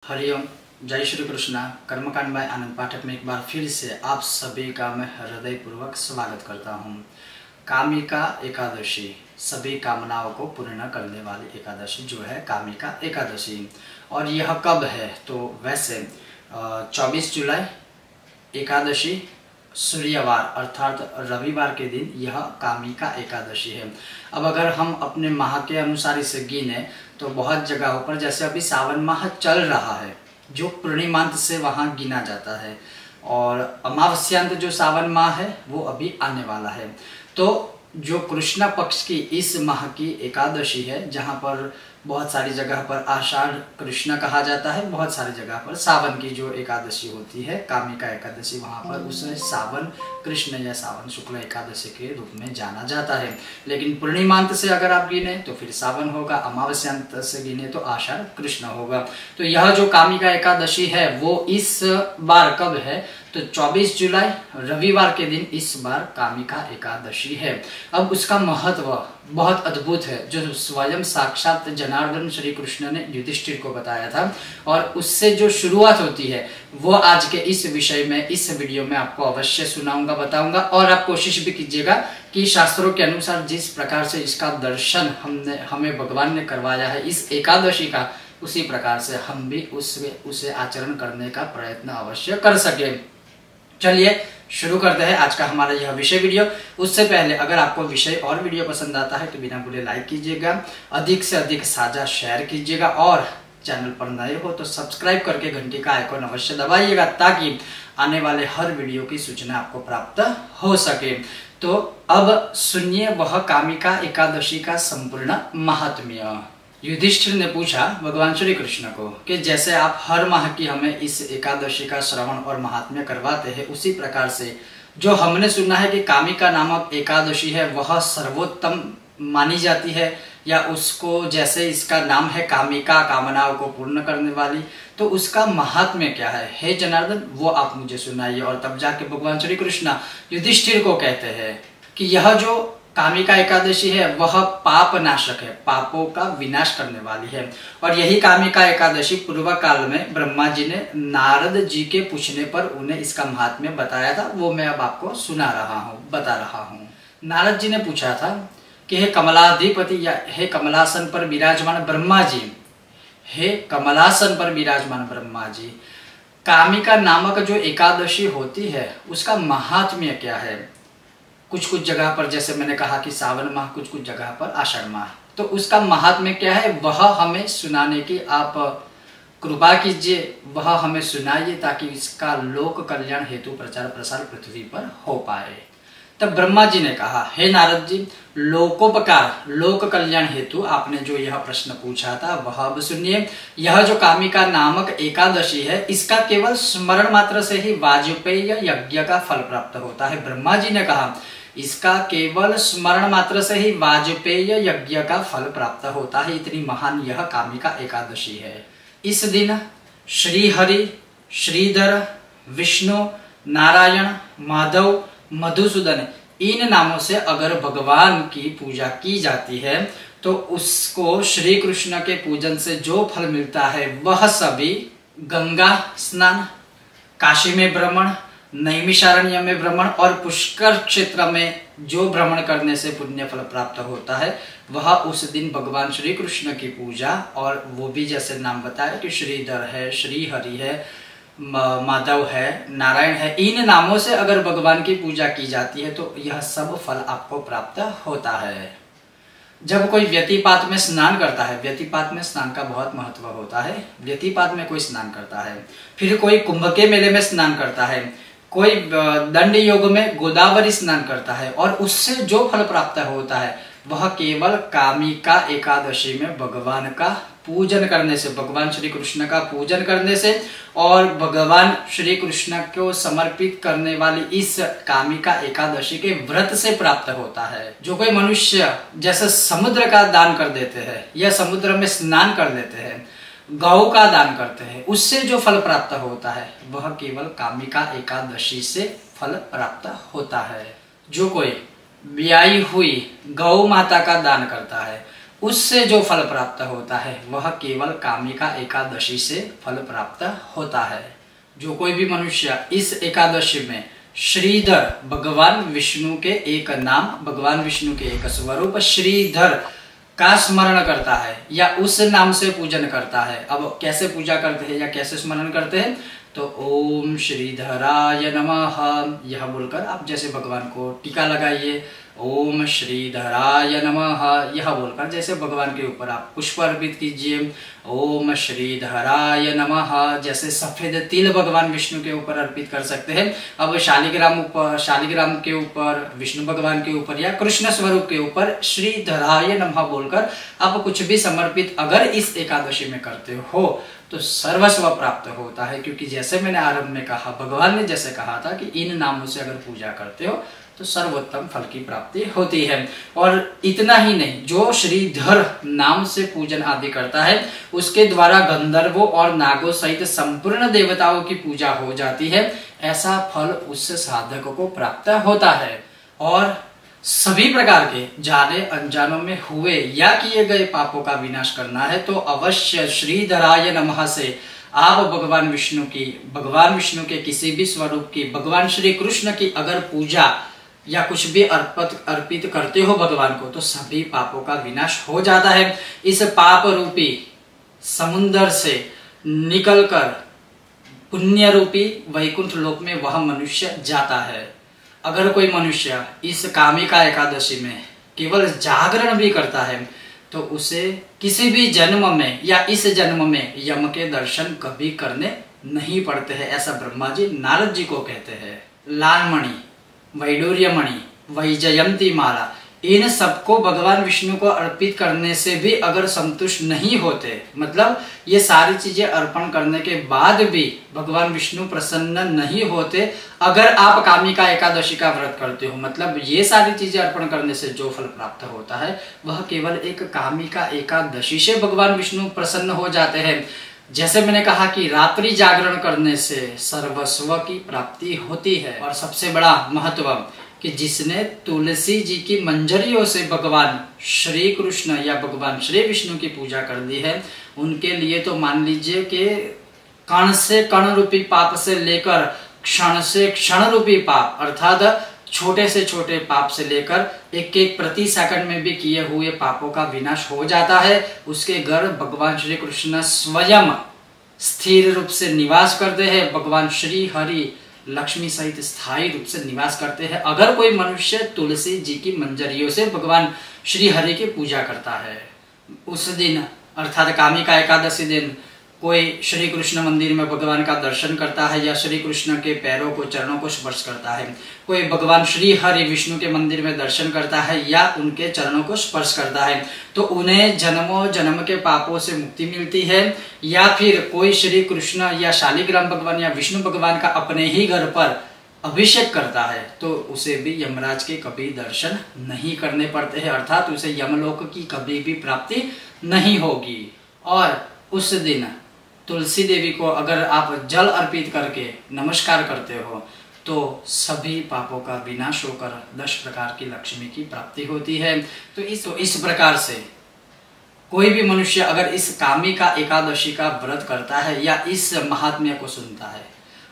हरिओम, जय श्री कृष्णा। कर्मकांड बाय आनंद पाठक में एक बार फिर से आप सभी का मैं हृदयपूर्वक स्वागत करता हूँ। कामिका एकादशी, सभी कामनाओं को पूर्ण करने वाली एकादशी जो है कामिका एकादशी। और यह कब है? तो वैसे 24 जुलाई एकादशी सूर्यवार अर्थात रविवार के दिन यह कामिका एकादशी है। अब अगर हम अपने माह के अनुसार इसे गिने तो बहुत जगहों पर, जैसे अभी सावन माह चल रहा है जो पूर्णिमांत से वहाँ गिना जाता है, और अमावस्यांत जो सावन माह है वो अभी आने वाला है। तो जो कृष्ण पक्ष की इस माह की एकादशी है, जहाँ पर बहुत सारी जगह पर आषाढ़ कृष्ण कहा जाता है, बहुत सारी जगह पर सावन की जो एकादशी होती है कामिका एकादशी, वहाँ पर उसे सावन कृष्ण या सावन शुक्ल एकादशी के रूप में जाना जाता है। लेकिन पूर्णिमांत से अगर आप गिने तो फिर सावन होगा, अमावस्यांत से गिने तो आषाढ़ कृष्ण होगा। तो यह जो कामिका एकादशी है वो इस बार कब है? तो 24 जुलाई रविवार के दिन इस बार कामिका एकादशी है। अब उसका महत्व बहुत अद्भुत है, जो स्वयं साक्षात जनार्दन श्री कृष्ण ने युधिष्ठिर को बताया था, और उससे जो शुरुआत होती है वो आज के इस विषय में, इस वीडियो में आपको अवश्य सुनाऊंगा, बताऊंगा। और आप कोशिश भी कीजिएगा कि शास्त्रों के अनुसार जिस प्रकार से इसका दर्शन हमें भगवान ने करवाया है इस एकादशी का, उसी प्रकार से हम भी उसे आचरण करने का प्रयत्न अवश्य कर सके। चलिए शुरू करते हैं आज का हमारा यह विषय वीडियो। उससे पहले अगर आपको विषय और वीडियो पसंद आता है तो बिना भूले लाइक कीजिएगा, अधिक से अधिक साझा शेयर कीजिएगा, और चैनल पर नए हो तो सब्सक्राइब करके घंटी का आइकॉन अवश्य दबाइएगा, ताकि आने वाले हर वीडियो की सूचना आपको प्राप्त हो सके। तो अब सुनिए वह कामिका एकादशी का संपूर्ण महात्म्य। युधिष्ठिर ने पूछा भगवान श्री कृष्ण को कि जैसे आप हर माह की हमें इस एकादशी का श्रवण और महात्म्य करवाते हैं, उसी प्रकार से जो हमने सुना है कि कामिका नामक एकादशी है वह सर्वोत्तम मानी जाती है, या उसको जैसे इसका नाम है कामिका, कामनाओं को पूर्ण करने वाली, तो उसका महात्म्य क्या है? हे जनार्दन, वो आप मुझे सुनाइए। और तब जाके भगवान श्री कृष्ण युधिष्ठिर को कहते हैं कि यह जो कामिका एकादशी है वह पाप नाशक है, पापों का विनाश करने वाली है। और यही कामिका एकादशी पूर्व काल में ब्रह्मा जी ने नारद जी के पूछने पर उन्हें इसका महात्म्य बताया था, वो मैं अब आपको बता रहा हूँ। नारद जी ने पूछा था कि हे कमलाधिपति, या हे कमलासन पर विराजमान ब्रह्मा जी, हे कमलासन पर विराजमान ब्रह्मा जी, कामिका नामक जो एकादशी होती है उसका महात्म्य क्या है? कुछ जगह पर, जैसे मैंने कहा कि सावन माह, कुछ जगह पर आषाढ़ माह, तो उसका महात्म्य क्या है वह हमें सुनाने की आप कृपा कीजिए, वह हमें सुनाइए, ताकि इसका लोक कल्याण हेतु प्रचार प्रसार पृथ्वी पर हो पाए। तब ब्रह्मा जी ने कहा, हे नारद जी, लोकोपकार, लोक कल्याण हेतु आपने जो यह प्रश्न पूछा था वह अब सुनिए। यह जो कामिका नामक एकादशी है इसका केवल स्मरण मात्र से ही वाजपेय यज्ञ का फल प्राप्त होता है। ब्रह्मा जी ने कहा इसका केवल स्मरण मात्र से ही वाजपेय यज्ञ का फल प्राप्त होता है। इतनी महान यह कामिका एकादशी है। इस दिन श्री हरि, श्रीधर, विष्णु, नारायण, माधव, मधुसूदन, इन नामों से अगर भगवान की पूजा की जाती है तो उसको श्री कृष्ण के पूजन से जो फल मिलता है वह सभी गंगा स्नान, काशी में भ्रमण, नैमिषारण्य में भ्रमण और पुष्कर क्षेत्र में जो भ्रमण करने से पुण्य फल प्राप्त होता है, वह उस दिन भगवान श्री कृष्ण की पूजा, और वो भी जैसे नाम बताया कि श्रीधर है, श्री हरि है, माधव है, नारायण है, इन नामों से अगर भगवान की पूजा की जाती है तो यह सब फल आपको प्राप्त होता है। जब कोई व्यतिपात में स्नान करता है, व्यतिपात में स्नान का बहुत महत्व होता है, व्यतिपात में कोई स्नान करता है, फिर कोई कुंभ के मेले में स्नान करता है, कोई दंड योग में गोदावरी स्नान करता है, और उससे जो फल प्राप्त होता है वह केवल कामिका एकादशी में भगवान का पूजन करने से, भगवान श्री कृष्ण का पूजन करने से, और भगवान श्री कृष्ण को समर्पित करने वाली इस कामिका एकादशी के व्रत से प्राप्त होता है। जो कोई मनुष्य जैसे समुद्र का दान कर देते हैं, या समुद्र में स्नान कर लेते हैं, गौ का दान करते हैं, उससे जो फल प्राप्त होता है वह केवल कामिका एकादशी से फल प्राप्त होता है। जो कोई ब्याई हुई गौ माता का दान करता है, उससे जो फल प्राप्त होता है वह केवल कामिका एकादशी से फल प्राप्त होता है। जो कोई भी मनुष्य इस एकादशी में श्रीधर भगवान विष्णु के एक नाम, भगवान विष्णु के एक स्वरूप श्रीधर का स्मरण करता है या उस नाम से पूजन करता है। अब कैसे पूजा करते हैं या कैसे स्मरण करते हैं, तो ओम श्रीधराय नमः यह बोलकर आप जैसे भगवान को टीका लगाइए, ओम श्रीधराय नमः यह बोलकर जैसे भगवान के ऊपर आप पुष्प अर्पित कीजिए, ओम श्रीधराय नमः जैसे सफेद तिल भगवान विष्णु के ऊपर अर्पित कर सकते हैं। अब शालिग्राम के ऊपर, विष्णु भगवान के ऊपर या कृष्ण स्वरूप के ऊपर श्रीधराय नमः बोलकर आप कुछ भी समर्पित अगर इस एकादशी में करते हो तो सर्वस्व प्राप्त होता है। क्योंकि जैसे मैंने आरंभ में कहा, भगवान ने जैसे कहा था कि इन नामों से अगर पूजा करते हो तो सर्वोत्तम फल की प्राप्ति होती है। और इतना ही नहीं, जो श्रीधर नाम से पूजन आदि करता है उसके द्वारा गंधर्वों और नागों सहित संपूर्ण देवताओं की पूजा हो जाती है। ऐसा फल उस साधक को प्राप्त होता है। और सभी प्रकार के जाने अनजानों में हुए या किए गए पापों का विनाश करना है तो अवश्य श्रीधराय नमः से आप भगवान विष्णु के किसी भी स्वरूप की, भगवान श्री कृष्ण की अगर पूजा या कुछ भी अर्पित करते हो भगवान को तो सभी पापों का विनाश हो जाता है। इस पाप रूपी समुद्र से निकलकर पुण्य रूपी वैकुंठ लोक में वह मनुष्य जाता है। अगर कोई मनुष्य इस कामिका एकादशी में केवल जागरण भी करता है तो उसे किसी भी जन्म में या इस जन्म में यम के दर्शन कभी करने नहीं पड़ते हैं। ऐसा ब्रह्मा जी नारद जी को कहते हैं। लालमणि, वैडूर्यमणि, वैजयंती माला, इन सबको भगवान विष्णु को अर्पित करने से भी अगर संतुष्ट नहीं होते, मतलब ये सारी चीजें अर्पण करने के बाद भी भगवान विष्णु प्रसन्न नहीं होते, अगर आप कामिका एकादशी का व्रत करते हो, मतलब ये सारी चीजें अर्पण करने से जो फल प्राप्त होता है वह केवल एक कामिका एकादशी से भगवान विष्णु प्रसन्न हो जाते हैं। जैसे मैंने कहा कि रात्रि जागरण करने से सर्वस्व की प्राप्ति होती है। और सबसे बड़ा महत्व कि जिसने तुलसी जी की मंजरियों से भगवान श्री कृष्ण या भगवान श्री विष्णु की पूजा कर दी है, उनके लिए तो मान लीजिए कि कण से कण रूपी पाप से लेकर क्षण से क्षण रूपी पाप, अर्थात छोटे से छोटे पाप से लेकर एक एक प्रति सेकंड में भी किए हुए पापों का विनाश हो जाता है। उसके घर भगवान श्री कृष्ण स्वयं स्थिर रूप से निवास करते हैं। भगवान श्री हरि लक्ष्मी सहित स्थायी रूप से निवास करते हैं अगर कोई मनुष्य तुलसी जी की मंजरियों से भगवान श्री हरि की पूजा करता है। उस दिन अर्थात कामिका एकादशी दिन कोई श्री कृष्ण मंदिर में भगवान का दर्शन करता है या श्री कृष्ण के पैरों को, चरणों को स्पर्श करता है, कोई भगवान श्री हरि विष्णु के मंदिर में दर्शन करता है या उनके चरणों को स्पर्श करता है तो उन्हें जन्मों जन्म के पापों से मुक्ति मिलती है। या फिर कोई श्री कृष्ण या शालिग्राम भगवान या विष्णु भगवान का अपने ही घर पर अभिषेक करता है तो उसे भी यमराज के कभी दर्शन नहीं करने पड़ते हैं, अर्थात उसे यमलोक की कभी भी प्राप्ति नहीं होगी। और उस दिन तुलसी देवी को अगर आप जल अर्पित करके नमस्कार करते हो तो सभी पापों का विनाश होकर 10 प्रकार की लक्ष्मी की प्राप्ति होती है। तो इस प्रकार से कोई भी मनुष्य अगर इस कामिका एकादशी का व्रत करता है या इस महात्म्य को सुनता है,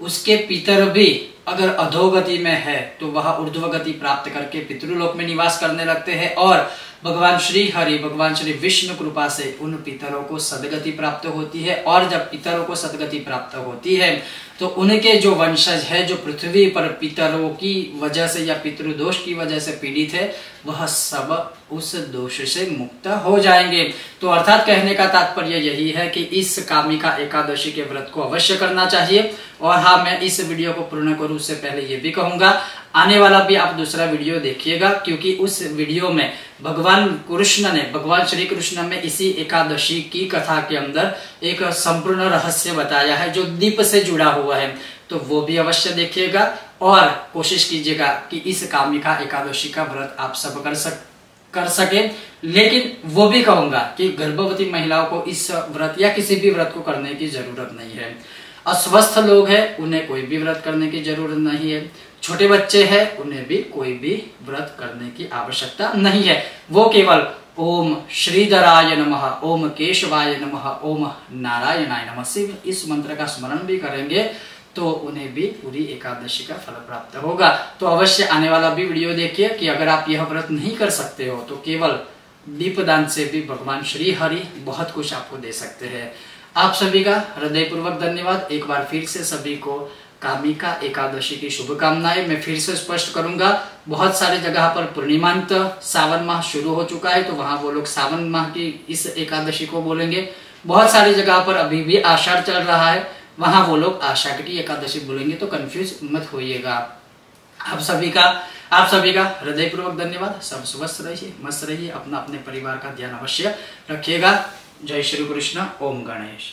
उसके पितर भी अगर अधोगति में है तो वह ऊर्ध्वगति प्राप्त करके पितृलोक में निवास करने लगते हैं और भगवान श्री हरि, भगवान श्री विष्णु कृपा से उन पितरों को सदगति प्राप्त होती है। और जब पितरों को सदगति प्राप्त होती है तो उनके जो वंशज है, जो पृथ्वी पर पितरों की वजह से या पितृदोष की वजह से पीड़ित है, वह सब उस दोष से मुक्त हो जाएंगे। तो अर्थात कहने का तात्पर्य यही है कि इस कामिका एकादशी के व्रत को अवश्य करना चाहिए। और हाँ, मैं इस वीडियो को पूर्ण करूं उससे पहले ये भी कहूंगा, आने वाला भी आप दूसरा वीडियो देखिएगा, क्योंकि उस वीडियो में भगवान श्री कृष्ण में इसी एकादशी की कथा के अंदर एक संपूर्ण रहस्य बताया है जो दीप से जुड़ा हुआ है। तो वो भी अवश्य देखिएगा और कोशिश कीजिएगा कि इस कामिका एकादशी का व्रत आप सब कर सके। लेकिन वो भी कहूंगा कि गर्भवती महिलाओं को इस व्रत या किसी भी व्रत को करने की जरूरत नहीं है। अस्वस्थ लोग हैं उन्हें कोई भी व्रत करने की जरूरत नहीं है। छोटे बच्चे हैं उन्हें भी कोई भी व्रत करने की आवश्यकता नहीं है। वो केवल ओम श्रीधराय नमः, ओम केशवाय नमः, ओम नारायणाय नमः से इस मंत्र का स्मरण भी करेंगे तो उन्हें भी पूरी एकादशी का फल प्राप्त होगा। तो अवश्य आने वाला भी वीडियो देखिए कि अगर आप यह व्रत नहीं कर सकते हो तो केवल दीपदान से भी भगवान श्री हरि बहुत कुछ आपको दे सकते हैं। आप सभी का हृदयपूर्वक धन्यवाद। एक बार फिर से सभी को कामिका एकादशी की शुभकामनाएं। मैं फिर से स्पष्ट करूंगा, बहुत सारे जगह पर पूर्णिमांत सावन माह शुरू हो चुका है तो वहां वो लोग सावन माह की इस एकादशी को बोलेंगे। बहुत सारी जगह पर अभी भी आषाढ़ चल रहा है, वहां वो लोग आषाढ़ की एकादशी बोलेंगे, तो कंफ्यूज मत होइएगा। आप सभी का हृदयपूर्वक धन्यवाद। सब स्वस्थ रहिए, मस्त रहिए, अपना अपने परिवार का ध्यान अवश्य रखिएगा। जय श्री कृष्ण। ओम गणेश।